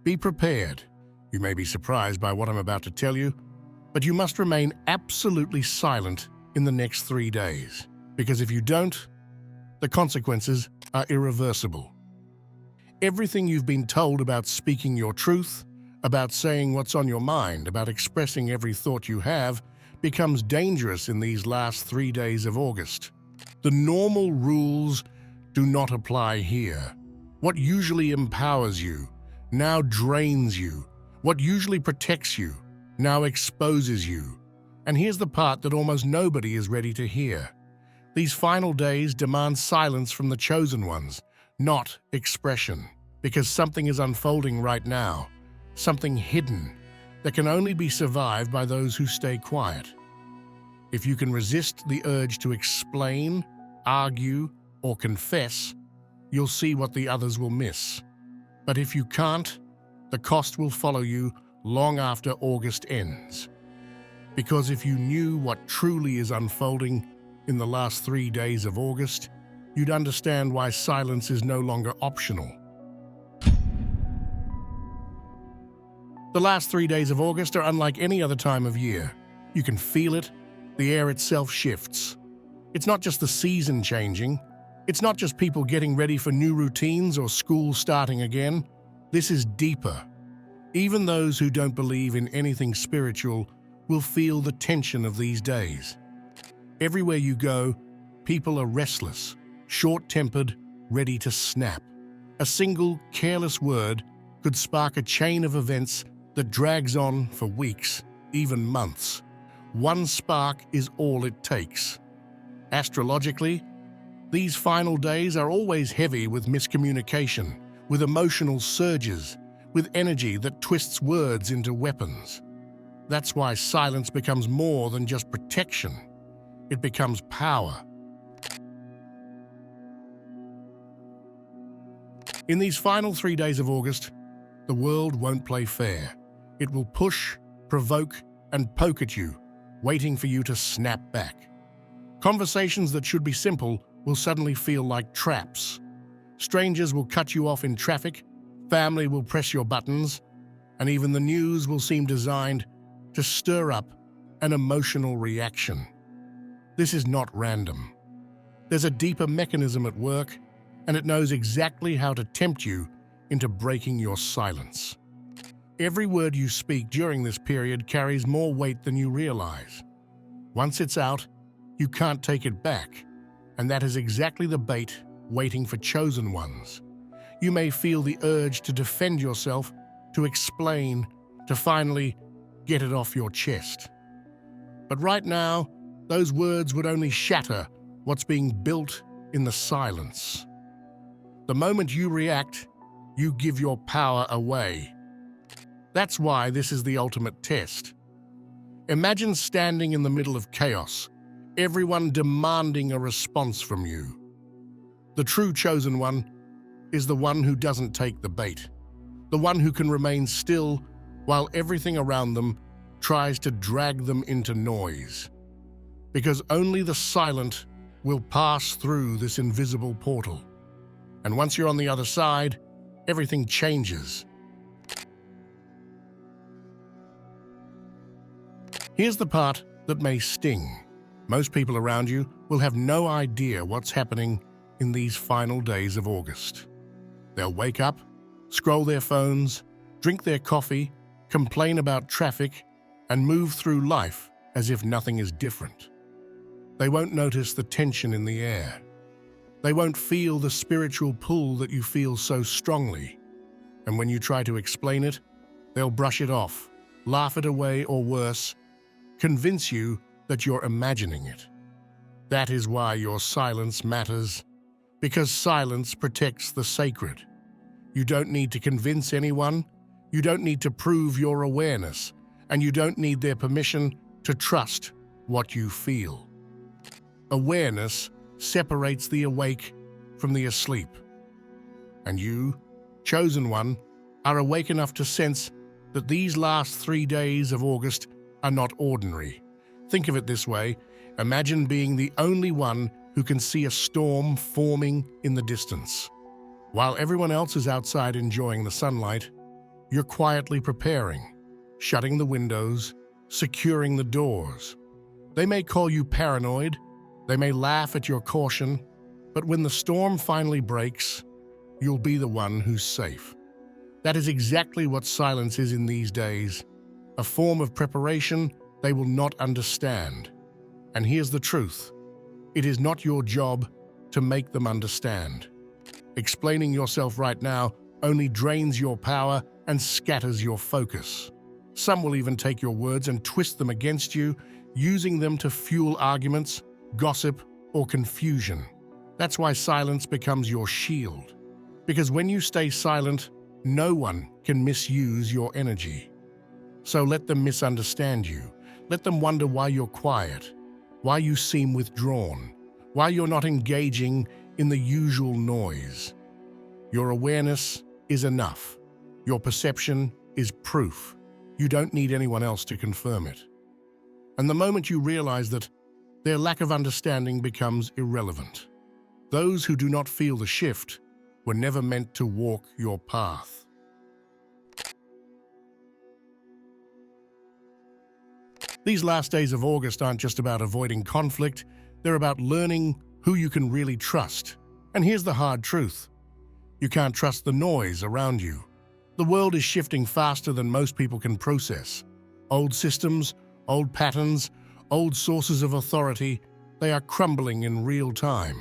Be prepared. You may be surprised by what I'm about to tell you, but you must remain absolutely silent in the next 3 days, because if you don't, the consequences are irreversible. Everything you've been told about speaking your truth, about saying what's on your mind, about expressing every thought you have, becomes dangerous in these last 3 days of August. The normal rules do not apply here. What usually empowers you now drains you. What usually protects you now exposes you. And here's the part that almost nobody is ready to hear. These final days demand silence from the chosen ones, not expression, because something is unfolding right now, something hidden that can only be survived by those who stay quiet. If you can resist the urge to explain, argue, or confess, you'll see what the others will miss. But if you can't, the cost will follow you long after August ends. Because if you knew what truly is unfolding in the last 3 days of August, you'd understand why silence is no longer optional. The last 3 days of August are unlike any other time of year. You can feel it. The air itself shifts. It's not just the season changing. It's not just people getting ready for new routines or school starting again. This is deeper. Even those who don't believe in anything spiritual will feel the tension of these days. Everywhere you go, people are restless, short-tempered, ready to snap. A single careless word could spark a chain of events that drags on for weeks, even months. One spark is all it takes. Astrologically, these final days are always heavy with miscommunication, with emotional surges, with energy that twists words into weapons. That's why silence becomes more than just protection. It becomes power. In these final 3 days of August, the world won't play fair. It will push, provoke, and poke at you, waiting for you to snap back. Conversations that should be simple will suddenly feel like traps. Strangers will cut you off in traffic, family will press your buttons, and even the news will seem designed to stir up an emotional reaction. This is not random. There's a deeper mechanism at work, and it knows exactly how to tempt you into breaking your silence. Every word you speak during this period carries more weight than you realize. Once it's out, you can't take it back, and that is exactly the bait waiting for chosen ones. You may feel the urge to defend yourself, to explain, to finally get it off your chest. But right now, those words would only shatter what's being built in the silence. The moment you react, you give your power away. That's why this is the ultimate test. Imagine standing in the middle of chaos, everyone demanding a response from you. The true chosen one is the one who doesn't take the bait, the one who can remain still while everything around them tries to drag them into noise. Because only the silent will pass through this invisible portal. And once you're on the other side, everything changes. Here's the part that may sting. Most people around you will have no idea what's happening in these final days of August. They'll wake up, scroll their phones, drink their coffee, complain about traffic, and move through life as if nothing is different. They won't notice the tension in the air. They won't feel the spiritual pull that you feel so strongly. And when you try to explain it, they'll brush it off, laugh it away, or worse, convince you that you're imagining it. That is why your silence matters, because silence protects the sacred. You don't need to convince anyone, you don't need to prove your awareness, and you don't need their permission to trust what you feel. Awareness separates the awake from the asleep. And you, chosen one, are awake enough to sense that these last 3 days of August are not ordinary. Think of it this way. Imagine being the only one who can see a storm forming in the distance. While everyone else is outside enjoying the sunlight, You're quietly preparing, shutting the windows, securing the doors. They may call you paranoid, they may laugh at your caution, but when the storm finally breaks, you'll be the one who's safe. That is exactly what silence is in these days, a form of preparation they will not understand. And here's the truth. It is not your job to make them understand. Explaining yourself right now only drains your power and scatters your focus. Some will even take your words and twist them against you, using them to fuel arguments, gossip, or confusion. That's why silence becomes your shield. Because when you stay silent, no one can misuse your energy. So let them misunderstand you. Let them wonder why you're quiet, why you seem withdrawn, why you're not engaging in the usual noise. Your awareness is enough. Your perception is proof. You don't need anyone else to confirm it. And the moment you realize that, their lack of understanding becomes irrelevant. Those who do not feel the shift were never meant to walk your path. These last days of August aren't just about avoiding conflict, they're about learning who you can really trust. And here's the hard truth. You can't trust the noise around you. The world is shifting faster than most people can process. Old systems, old patterns, old sources of authority, they are crumbling in real time.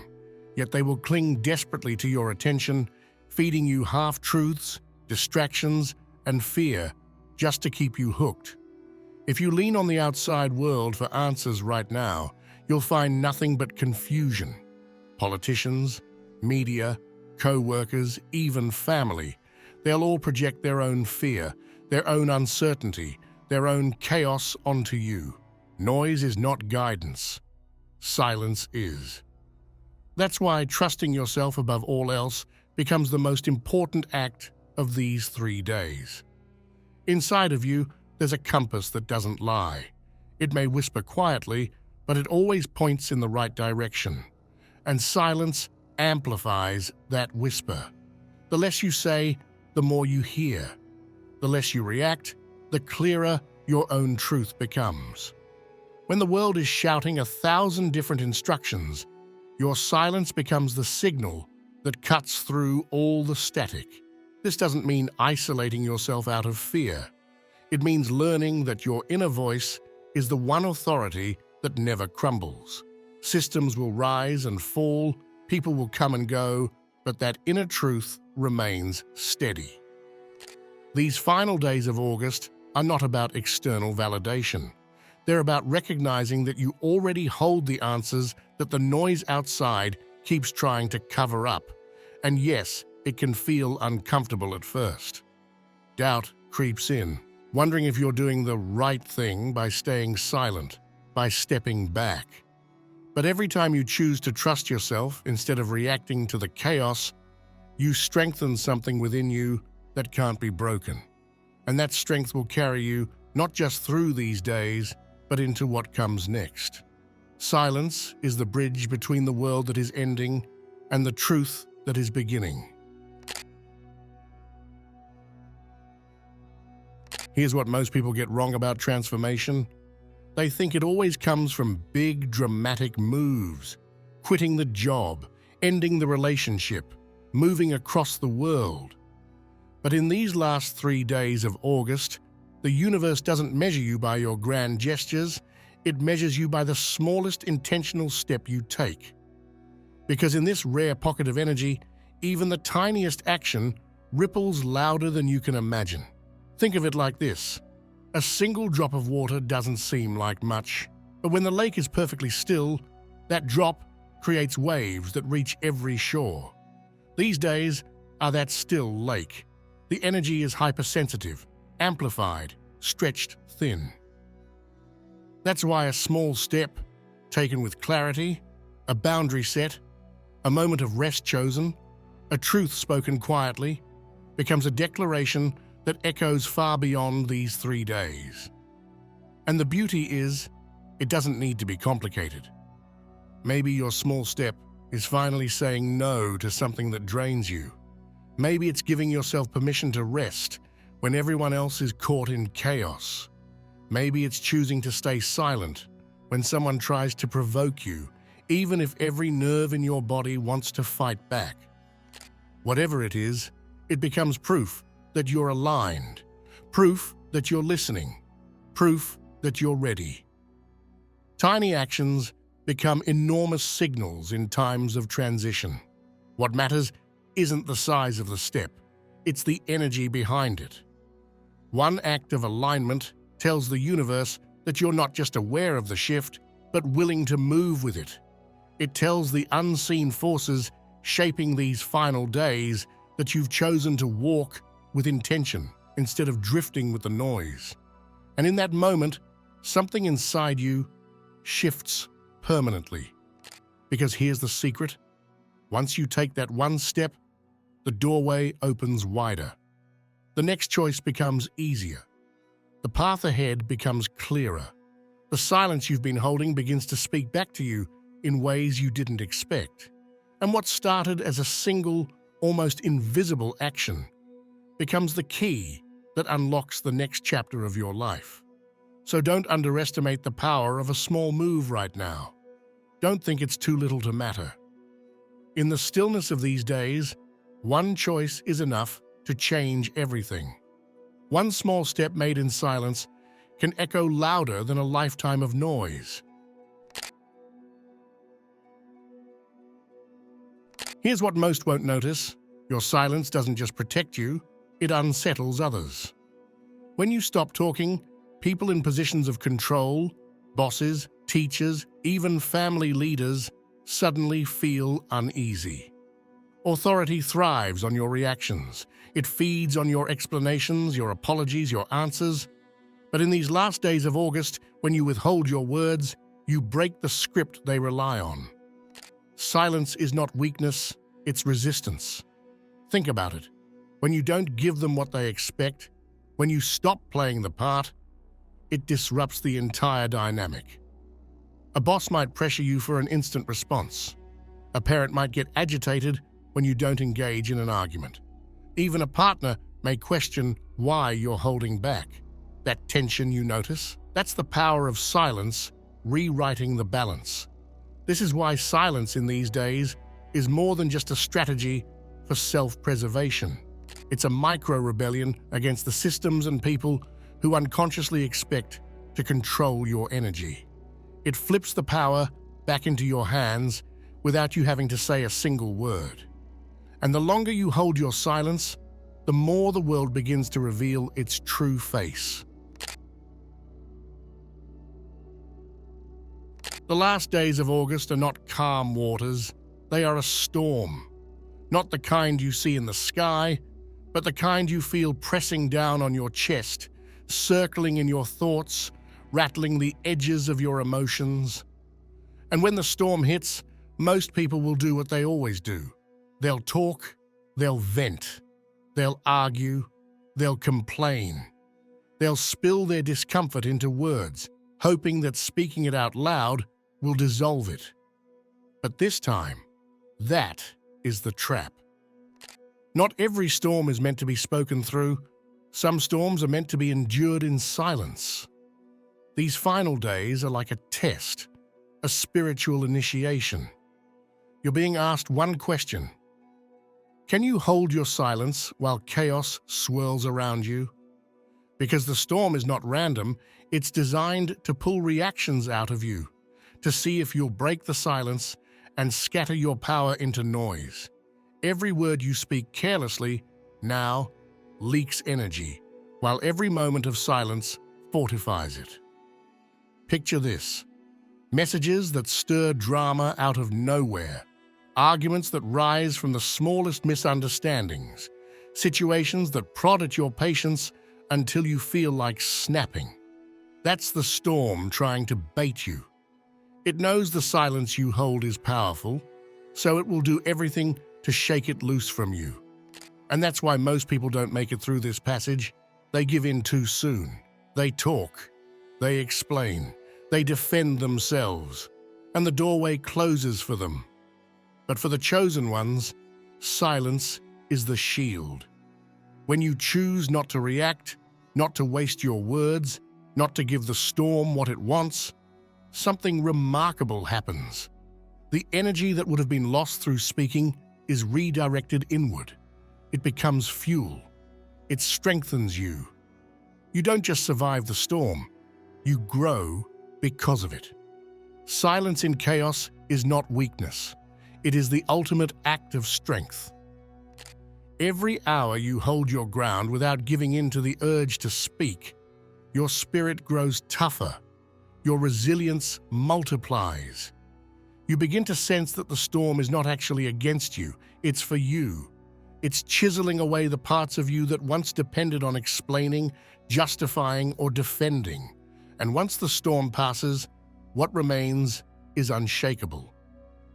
Yet they will cling desperately to your attention, feeding you half-truths, distractions, and fear just to keep you hooked. If you lean on the outside world for answers right now, you'll find nothing but confusion. Politicians, media, co-workers, even family, they'll all project their own fear, their own uncertainty, their own chaos onto you. Noise is not guidance. Silence is. That's why trusting yourself above all else becomes the most important act of these 3 days. Inside of you, there's a compass that doesn't lie. It may whisper quietly, but it always points in the right direction. And silence amplifies that whisper. The less you say, the more you hear. The less you react, the clearer your own truth becomes. When the world is shouting 1,000 different instructions, your silence becomes the signal that cuts through all the static. This doesn't mean isolating yourself out of fear. It means learning that your inner voice is the one authority that never crumbles. Systems will rise and fall, people will come and go, but that inner truth remains steady. These final days of August are not about external validation. They're about recognizing that you already hold the answers that the noise outside keeps trying to cover up. And yes, it can feel uncomfortable at first. Doubt creeps in, wondering if you're doing the right thing by staying silent, by stepping back. But every time you choose to trust yourself instead of reacting to the chaos, you strengthen something within you that can't be broken. And that strength will carry you not just through these days, but into what comes next. Silence is the bridge between the world that is ending and the truth that is beginning. Here's what most people get wrong about transformation. They think it always comes from big, dramatic moves, quitting the job, ending the relationship, moving across the world. But in these last 3 days of August, the universe doesn't measure you by your grand gestures, it measures you by the smallest intentional step you take. Because in this rare pocket of energy, even the tiniest action ripples louder than you can imagine. Think of it like this. A single drop of water doesn't seem like much, but when the lake is perfectly still, that drop creates waves that reach every shore. These days are that still lake. The energy is hypersensitive, amplified, stretched thin. That's why a small step, taken with clarity, a boundary set, a moment of rest chosen, a truth spoken quietly, becomes a declaration that echoes far beyond these 3 days. And the beauty is, it doesn't need to be complicated. Maybe your small step is finally saying no to something that drains you. Maybe it's giving yourself permission to rest when everyone else is caught in chaos. Maybe it's choosing to stay silent when someone tries to provoke you, even if every nerve in your body wants to fight back. Whatever it is, it becomes proof that you're aligned, proof that you're listening, proof that you're ready. Tiny actions become enormous signals in times of transition. What matters isn't the size of the step, it's the energy behind it. One act of alignment tells the universe that you're not just aware of the shift, but willing to move with it. It tells the unseen forces shaping these final days that you've chosen to walk with intention instead of drifting with the noise. And in that moment, something inside you shifts permanently. Because here's the secret: once you take that one step, the doorway opens wider. The next choice becomes easier. The path ahead becomes clearer. The silence you've been holding begins to speak back to you in ways you didn't expect. And what started as a single, almost invisible action becomes the key that unlocks the next chapter of your life. So don't underestimate the power of a small move right now. Don't think it's too little to matter. In the stillness of these days, one choice is enough to change everything. One small step made in silence can echo louder than a lifetime of noise. Here's what most won't notice: your silence doesn't just protect you, it unsettles others. When you stop talking, people in positions of control, bosses, teachers, even family leaders, suddenly feel uneasy. Authority thrives on your reactions. It feeds on your explanations, your apologies, your answers. But in these last days of August, when you withhold your words, you break the script they rely on. Silence is not weakness, it's resistance. Think about it. When you don't give them what they expect, when you stop playing the part, it disrupts the entire dynamic. A boss might pressure you for an instant response. A parent might get agitated when you don't engage in an argument. Even a partner may question why you're holding back. That tension you notice, that's the power of silence rewriting the balance. This is why silence in these days is more than just a strategy for self-preservation. It's a micro-rebellion against the systems and people who unconsciously expect to control your energy. It flips the power back into your hands without you having to say a single word. And the longer you hold your silence, the more the world begins to reveal its true face. The last days of August are not calm waters, they are a storm. Not the kind you see in the sky, but the kind you feel pressing down on your chest, circling in your thoughts, rattling the edges of your emotions. And when the storm hits, most people will do what they always do. They'll talk, they'll vent, they'll argue, they'll complain. They'll spill their discomfort into words, hoping that speaking it out loud will dissolve it. But this time, that is the trap. Not every storm is meant to be spoken through. Some storms are meant to be endured in silence. These final days are like a test, a spiritual initiation. You're being asked one question: can you hold your silence while chaos swirls around you? Because the storm is not random, it's designed to pull reactions out of you, to see if you'll break the silence and scatter your power into noise. Every word you speak carelessly now leaks energy, while every moment of silence fortifies it. Picture this: messages that stir drama out of nowhere, arguments that rise from the smallest misunderstandings, situations that prod at your patience until you feel like snapping. That's the storm trying to bait you. It knows the silence you hold is powerful, so it will do everything to shake it loose from you. And that's why most people don't make it through this passage. They give in too soon. They talk, they explain, they defend themselves, and the doorway closes for them. But for the chosen ones, silence is the shield. When you choose not to react, not to waste your words, not to give the storm what it wants, something remarkable happens. The energy that would have been lost through speaking is redirected inward. It becomes fuel. It strengthens you. You don't just survive the storm, you grow because of it. Silence in chaos is not weakness. It is the ultimate act of strength. Every hour you hold your ground without giving in to the urge to speak, your spirit grows tougher. Your resilience multiplies. You begin to sense that the storm is not actually against you, it's for you. It's chiseling away the parts of you that once depended on explaining, justifying, or defending. And once the storm passes, what remains is unshakable.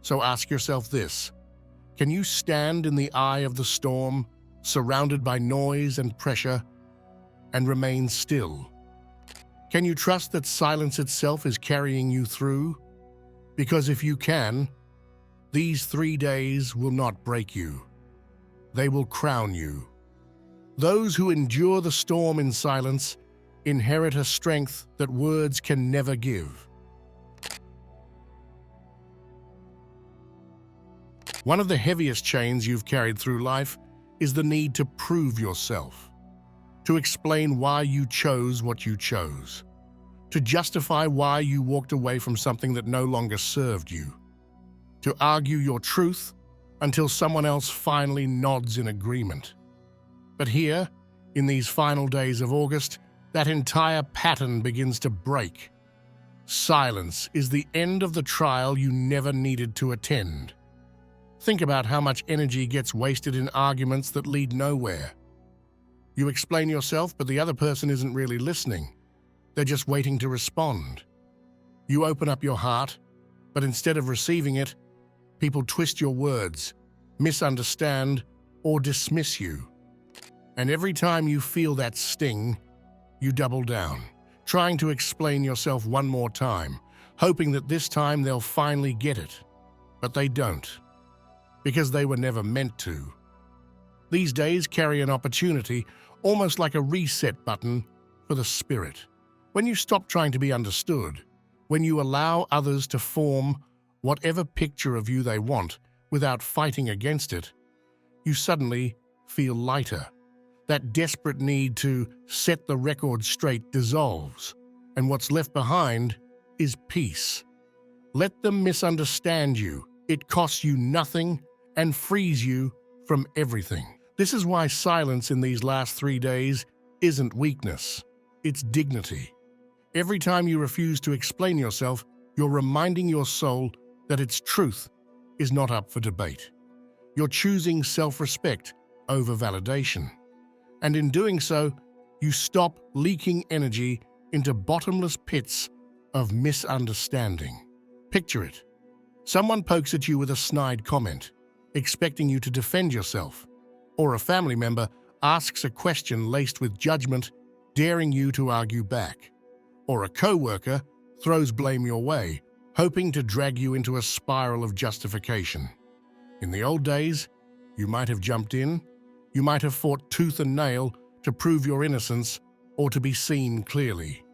So ask yourself this: can you stand in the eye of the storm, surrounded by noise and pressure, and remain still? Can you trust that silence itself is carrying you through? Because if you can, these 3 days will not break you. They will crown you. Those who endure the storm in silence inherit a strength that words can never give. One of the heaviest chains you've carried through life is the need to prove yourself, to explain why you chose what you chose, to justify why you walked away from something that no longer served you, to argue your truth until someone else finally nods in agreement. But here, in these final days of August, that entire pattern begins to break. Silence is the end of the trial you never needed to attend. Think about how much energy gets wasted in arguments that lead nowhere. You explain yourself, but the other person isn't really listening. They're just waiting to respond. You open up your heart, but instead of receiving it, people twist your words, misunderstand, or dismiss you. And every time you feel that sting, you double down, trying to explain yourself one more time, hoping that this time they'll finally get it. But they don't, because they were never meant to. These days carry an opportunity, almost like a reset button for the spirit. When you stop trying to be understood, when you allow others to form whatever picture of you they want without fighting against it, you suddenly feel lighter. That desperate need to set the record straight dissolves, and what's left behind is peace. Let them misunderstand you. It costs you nothing and frees you from everything. This is why silence in these last 3 days isn't weakness, it's dignity. Every time you refuse to explain yourself, you're reminding your soul that its truth is not up for debate. You're choosing self-respect over validation. And in doing so, you stop leaking energy into bottomless pits of misunderstanding. Picture it. Someone pokes at you with a snide comment, expecting you to defend yourself, or a family member asks a question laced with judgment, daring you to argue back, or a co-worker throws blame your way, hoping to drag you into a spiral of justification. In the old days, you might have jumped in, you might have fought tooth and nail to prove your innocence or to be seen clearly.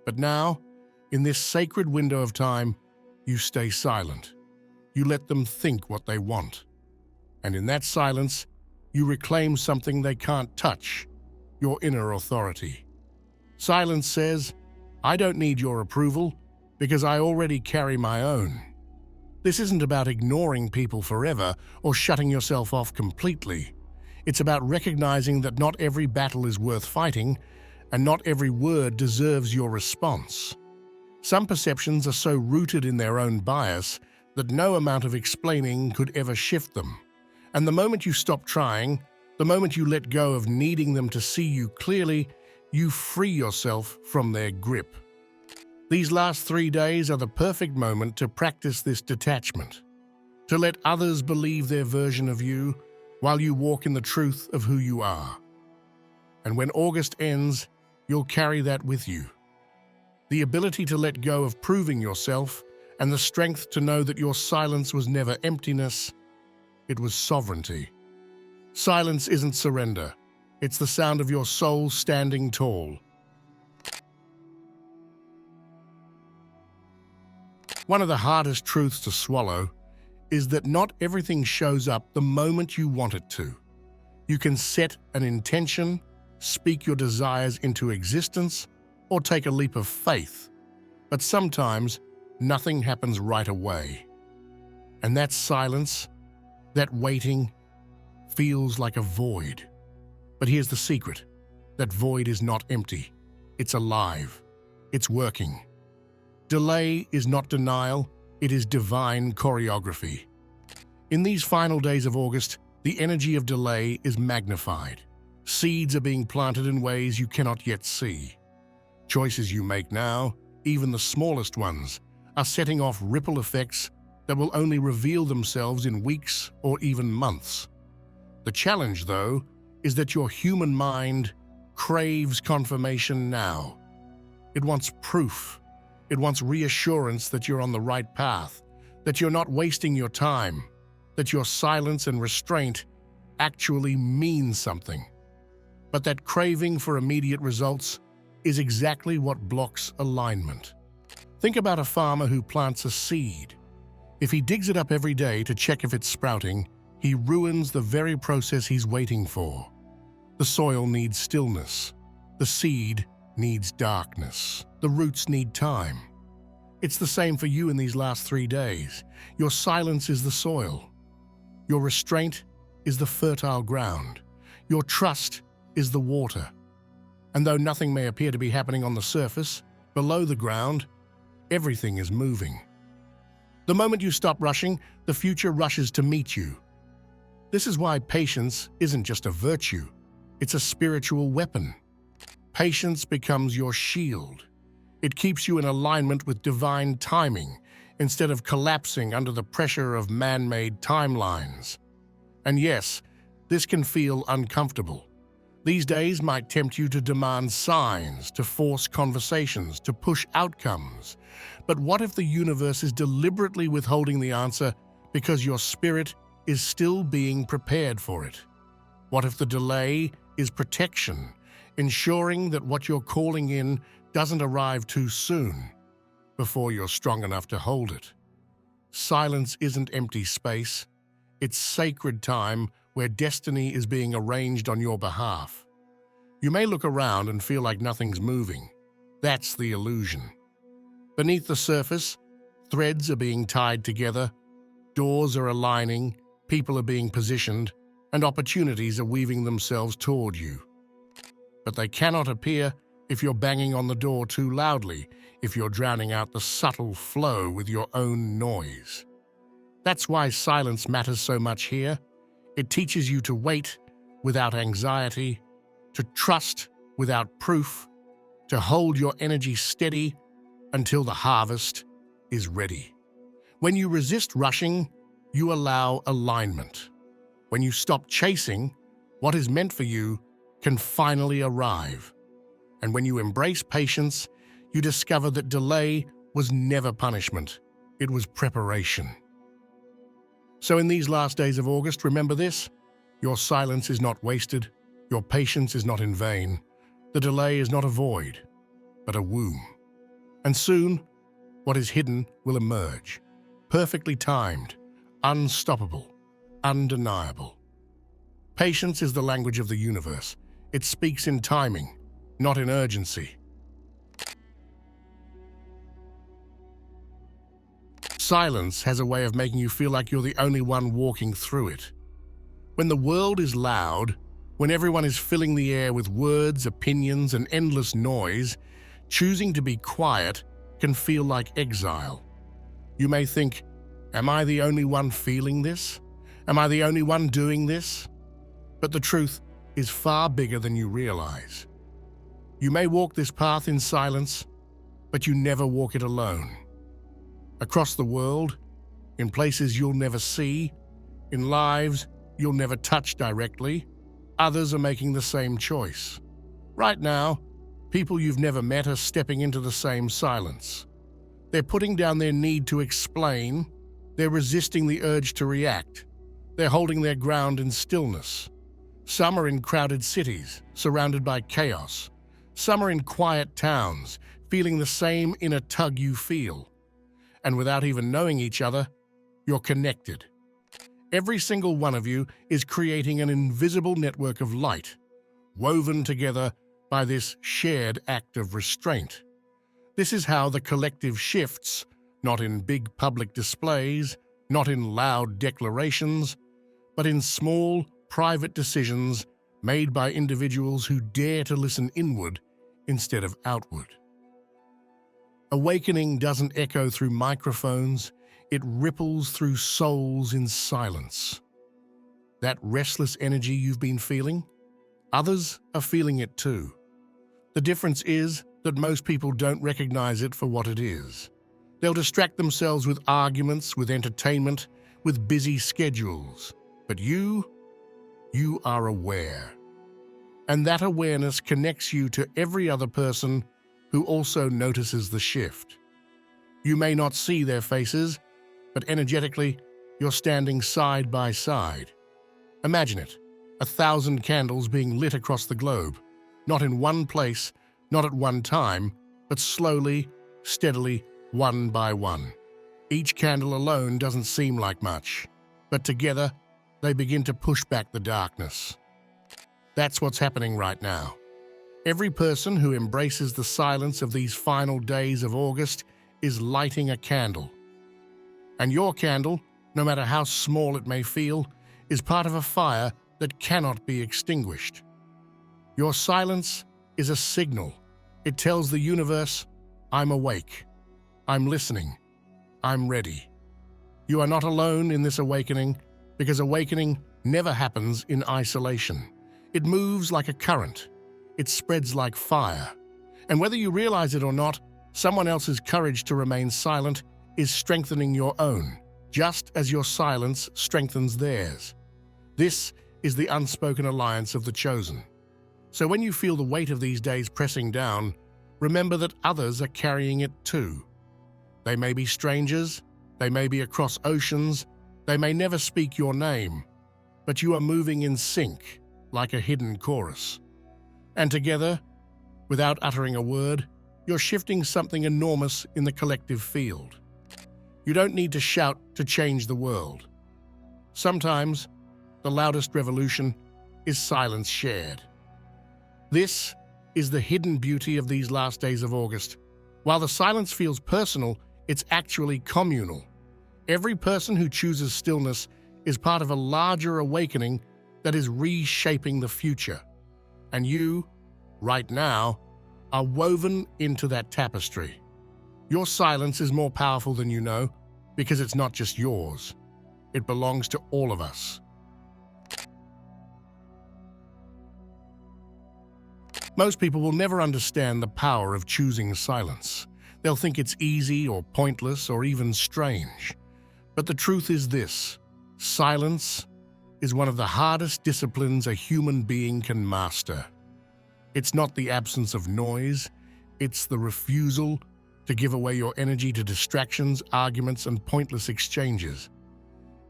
But now, in this sacred window of time, you stay silent. You let them think what they want. And in that silence, you reclaim something they can't touch, your inner authority. Silence says, I don't need your approval because I already carry my own. This isn't about ignoring people forever or shutting yourself off completely. It's about recognizing that not every battle is worth fighting, and not every word deserves your response. Some perceptions are so rooted in their own bias that no amount of explaining could ever shift them. And the moment you stop trying, the moment you let go of needing them to see you clearly, you free yourself from their grip. These last 3 days are the perfect moment to practice this detachment, to let others believe their version of you while you walk in the truth of who you are. And when August ends, you'll carry that with you. The ability to let go of proving yourself and the strength to know that your silence was never emptiness, it was sovereignty. Silence isn't surrender. It's the sound of your soul standing tall. One of the hardest truths to swallow is that not everything shows up the moment you want it to. You can set an intention, speak your desires into existence, or take a leap of faith. But sometimes, nothing happens right away. And that silence, that waiting, feels like a void. But here's the secret. That void is not empty. It's alive. It's working. Delay is not denial, it is divine choreography. In these final days of August, the energy of delay is magnified. Seeds are being planted in ways you cannot yet see. Choices you make now, even the smallest ones, are setting off ripple effects that will only reveal themselves in weeks or even months. The challenge, though, is that your human mind craves confirmation now. It wants proof. It wants reassurance that you're on the right path, that you're not wasting your time, that your silence and restraint actually mean something. But that craving for immediate results is exactly what blocks alignment. Think about a farmer who plants a seed. If he digs it up every day to check if it's sprouting, he ruins the very process he's waiting for. The soil needs stillness. The seed needs darkness. The roots need time. It's the same for you in these last 3 days. Your silence is the soil. Your restraint is the fertile ground. Your trust is the water. And though nothing may appear to be happening on the surface, below the ground, everything is moving. The moment you stop rushing, the future rushes to meet you. This is why patience isn't just a virtue, it's a spiritual weapon. Patience becomes your shield. It keeps you in alignment with divine timing instead of collapsing under the pressure of man-made timelines. And yes, this can feel uncomfortable. These days might tempt you to demand signs, to force conversations, to push outcomes. But what if the universe is deliberately withholding the answer because your spirit is still being prepared for it? What if the delay is protection, ensuring that what you're calling in doesn't arrive too soon, before you're strong enough to hold it? Silence isn't empty space. It's sacred time where destiny is being arranged on your behalf. You may look around and feel like nothing's moving. That's the illusion. Beneath the surface, threads are being tied together, doors are aligning, people are being positioned, and opportunities are weaving themselves toward you. But they cannot appear if you're banging on the door too loudly, if you're drowning out the subtle flow with your own noise. That's why silence matters so much here. It teaches you to wait without anxiety, to trust without proof, to hold your energy steady until the harvest is ready. When you resist rushing, you allow alignment. When you stop chasing, what is meant for you can finally arrive. And when you embrace patience, you discover that delay was never punishment. It was preparation. So in these last days of August, remember this: your silence is not wasted, your patience is not in vain, the delay is not a void, but a womb. And soon, what is hidden will emerge, perfectly timed, unstoppable, undeniable. Patience is the language of the universe. It speaks in timing, not in urgency. Silence has a way of making you feel like you're the only one walking through it. When the world is loud, when everyone is filling the air with words, opinions, and endless noise, choosing to be quiet can feel like exile. You may think, am I the only one feeling this? Am I the only one doing this? But the truth is far bigger than you realize. You may walk this path in silence, but you never walk it alone. Across the world, in places you'll never see, in lives you'll never touch directly, others are making the same choice. Right now, people you've never met are stepping into the same silence. They're putting down their need to explain, they're resisting the urge to react, they're holding their ground in stillness. Some are in crowded cities, surrounded by chaos. Some are in quiet towns, feeling the same inner tug you feel. And without even knowing each other, you're connected. Every single one of you is creating an invisible network of light, woven together by this shared act of restraint. This is how the collective shifts, not in big public displays, not in loud declarations, but in small, private decisions made by individuals who dare to listen inward instead of outward. Awakening doesn't echo through microphones, it ripples through souls in silence. That restless energy you've been feeling, others are feeling it too. The difference is that most people don't recognize it for what it is. They'll distract themselves with arguments, with entertainment, with busy schedules. But you are aware. And that awareness connects you to every other person who also notices the shift. You may not see their faces, but energetically, you're standing side by side. Imagine it, 1,000 candles being lit across the globe, not in one place, not at one time, but slowly, steadily, one by one. Each candle alone doesn't seem like much, but together, they begin to push back the darkness. That's what's happening right now. Every person who embraces the silence of these final days of August is lighting a candle. And your candle, no matter how small it may feel, is part of a fire that cannot be extinguished. Your silence is a signal. It tells the universe, I'm awake, I'm listening, I'm ready. You are not alone in this awakening, because awakening never happens in isolation. It moves like a current. It spreads like fire. And whether you realize it or not, someone else's courage to remain silent is strengthening your own, just as your silence strengthens theirs. This is the unspoken alliance of the chosen. So when you feel the weight of these days pressing down, remember that others are carrying it too. They may be strangers, they may be across oceans, they may never speak your name, but you are moving in sync, like a hidden chorus. And together, without uttering a word, you're shifting something enormous in the collective field. You don't need to shout to change the world. Sometimes, the loudest revolution is silence shared. This is the hidden beauty of these last days of August. While the silence feels personal, it's actually communal. Every person who chooses stillness is part of a larger awakening that is reshaping the future. And you, right now, are woven into that tapestry. Your silence is more powerful than you know, because it's not just yours. It belongs to all of us. Most people will never understand the power of choosing silence. They'll think it's easy or pointless or even strange. But the truth is this: silence is one of the hardest disciplines a human being can master. It's not the absence of noise, it's the refusal to give away your energy to distractions, arguments, and pointless exchanges.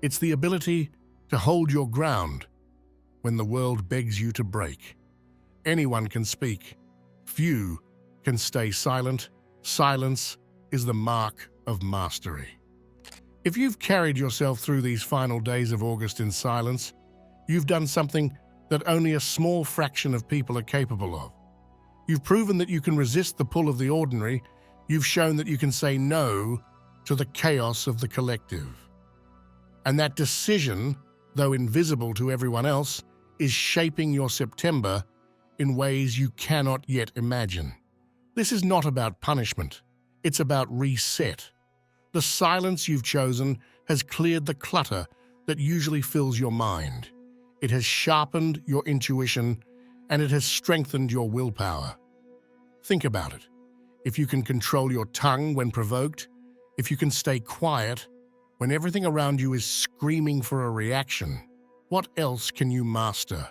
It's the ability to hold your ground when the world begs you to break. Anyone can speak. Few can stay silent. Silence is the mark of mastery. If you've carried yourself through these final days of August in silence, you've done something that only a small fraction of people are capable of. You've proven that you can resist the pull of the ordinary. You've shown that you can say no to the chaos of the collective. And that decision, though invisible to everyone else, is shaping your September in ways you cannot yet imagine. This is not about punishment. It's about reset. The silence you've chosen has cleared the clutter that usually fills your mind. It has sharpened your intuition, and it has strengthened your willpower. Think about it. If you can control your tongue when provoked, if you can stay quiet when everything around you is screaming for a reaction, what else can you master?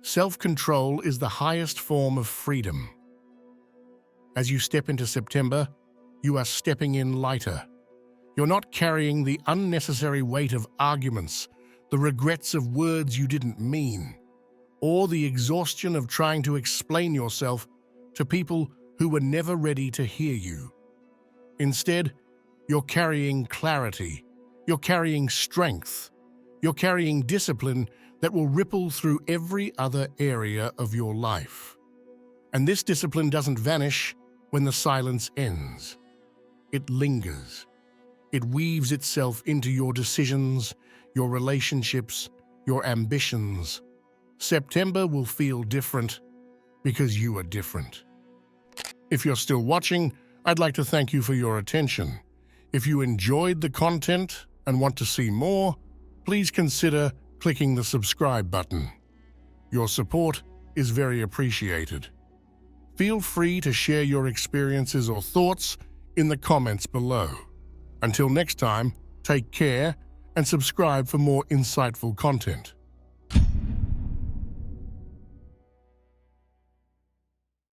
Self-control is the highest form of freedom. As you step into September, you are stepping in lighter. You're not carrying the unnecessary weight of arguments, the regrets of words you didn't mean, or the exhaustion of trying to explain yourself to people who were never ready to hear you. Instead, you're carrying clarity, you're carrying strength, you're carrying discipline that will ripple through every other area of your life. And this discipline doesn't vanish when the silence ends. It lingers. It weaves itself into your decisions, your relationships, your ambitions. September will feel different because you are different. If you're still watching, I'd like to thank you for your attention. If you enjoyed the content and want to see more, please consider clicking the subscribe button. Your support is very appreciated. Feel free to share your experiences or thoughts in the comments below. Until next time, take care and subscribe for more insightful content.